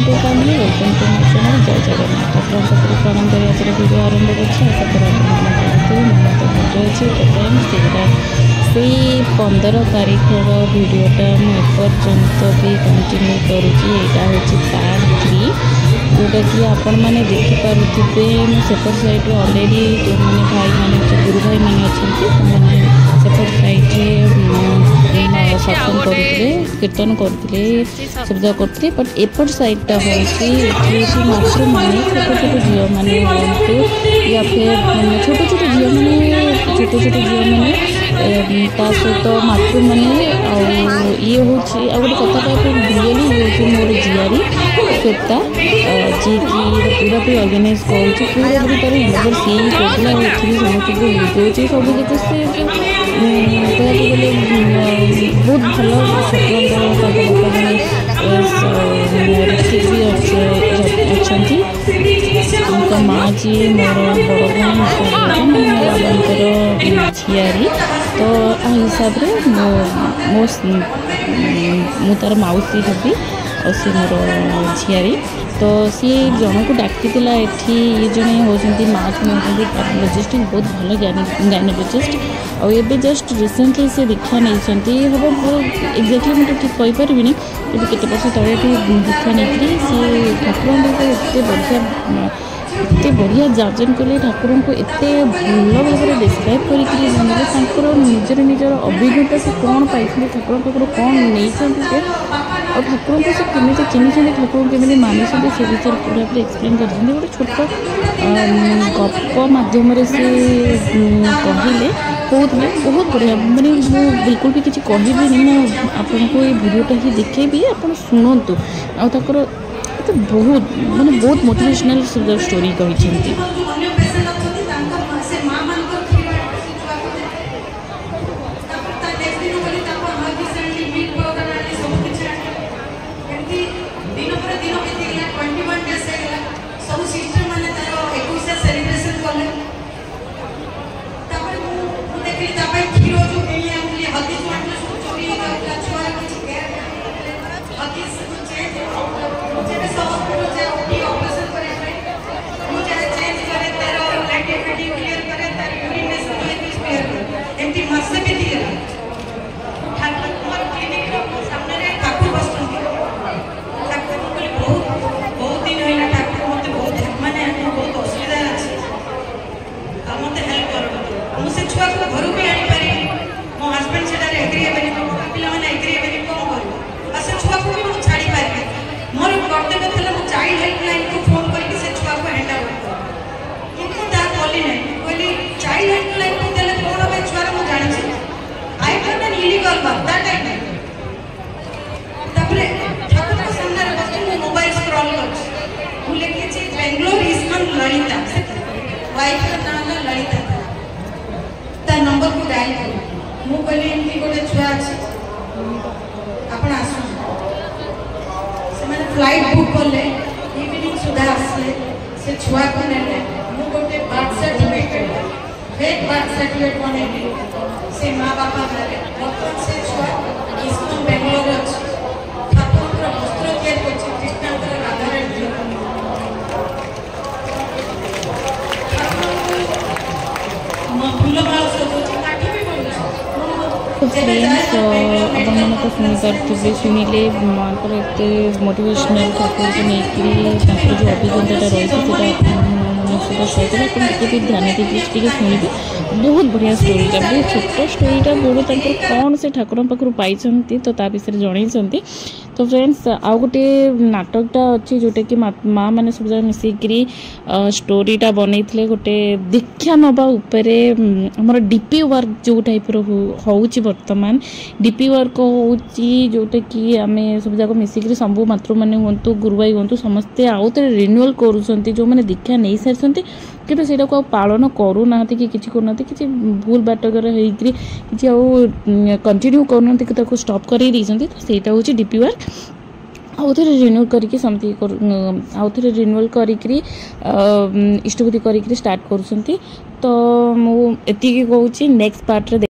YouTube family welcome to my channel Jai Jagannath. Thakur प्रणाम कर video आरंभ कर आशा करें भल अच्छी। तो फ्रेंड्स से 15 तारिखर भिडटा मुपर्यंत भी कंटिन्यू करुँची। यहाँ हूँ पार्ट 3 जोटा कि आपण मैंने देखिपे सेपट साइड अलरेडी जो मैंने भाई मैंने गुरु भाई मैंने अच्छा सेपट साइड सत्संग करते कीर्तन करते सुविधा करते बट एपट सैडटा हूँ मातृ मैंने छोट छोट झील मैंने हूँ या फिर छोट छोट झील मैंने छोट छोट झील मैंने सहित मातृ मैंने ये हूँ गोटे कथा रियली ये मोर झीआरी श्वेता जी की पूरा भी अर्गानाइज कर पूरा भी तार नंबर सी कहला समस्त बुझे सब जगह से गले बहुत भल अच्छा माँ जी मोर बड़ बाबांकर झीआरी तो आ हिसाब से मो तार मौसी हेबी और सी मोर झीआरी तो सी जन को डाकी ये जड़े होती माँ होती कार्डियोलॉजिस्ट बहुत भल गायनोलॉजिस्ट और ये जस्ट रिसेंटली से दीक्षा नहीं हम एक्जाक्टली मुझे ठीक कहीपर कि वर्ष तले दीक्षा नहीं सी ठाकुर एते बढ़िया जार्जन कले ठाकुर को एत भल भाव डिस्क्राइब कर निजर निजर अभिज्ञता से कौन पाई ठाकुर पाखर कौन नहीं से और ठाकुर को से केमी चिन्ह ठाकुर केमी मानी से विषय पूरा पूरा एक्सप्लेन कर गोटे छोट गप मध्यम से कहले कहते बहुत बढ़िया मैंने मुझे बिल्कुल भी किसी कहबी मुझे आपन को ये वीडियोटा ही देखेबी आप शुणु आर बहुत माने बहुत मोटिवेशनल स्टोरी कही। वाइफ का नाम ललिता ता नंबर को डायल कर मु कहली एमती गोटे छुआ अछि आपण आसु से मैंने फ्लाइट बुक करले इवनिंग सुधा आसले से छुआ को नेले मु गोटे birth certificate fake birth certificate बनेली से मां बापा मारे मतलब से छुआ इसको बेंगलोर अछि ठाकुर को वस्त्र केयर करछि कृष्ण को राधा रेड्डी फ्रेंड्स आपने तो शुणी शुणिले माँ को एत मोटिवेशनल ठाकुर को लेकिन जो अभिज्ञता रही है भी ध्यान देखे शुणे बहुत बढ़िया स्टोरीटा बहुत छोट स्टोरीटा बड़े कौन से ठाकुर पाखर पाई तो ता विषय जनई। तो फ्रेंड्स आउ गोटे नाटकटा अच्छी जोटा कि माँ मैंने सब जगह मिसिकी स्टोरीटा बनई गोटे दीक्षा नवा आमर डीपी वर्क जो टाइप वर्तमान डीपी वर्क हो जोटा कि आम सब जगह मिसिकी सब मातृ मैंने हूँ गुरुभाई हूँ समस्ते आउ थे रिन्यूअल करूँ जो मैंने दीक्षा नहीं सारी कि से पालन करूना कि करना कि भूल बाटकर कि कंटिन्यू करना स्टॉप कर तो हूँ डीपी वर्क आउ थे रिन्यूअल करके समथि आउ थे रिन्यूअल करी इष्टबुद्धि करी स्टार्ट करूँ तो मुझे कहूँ नेक्स्ट पार्ट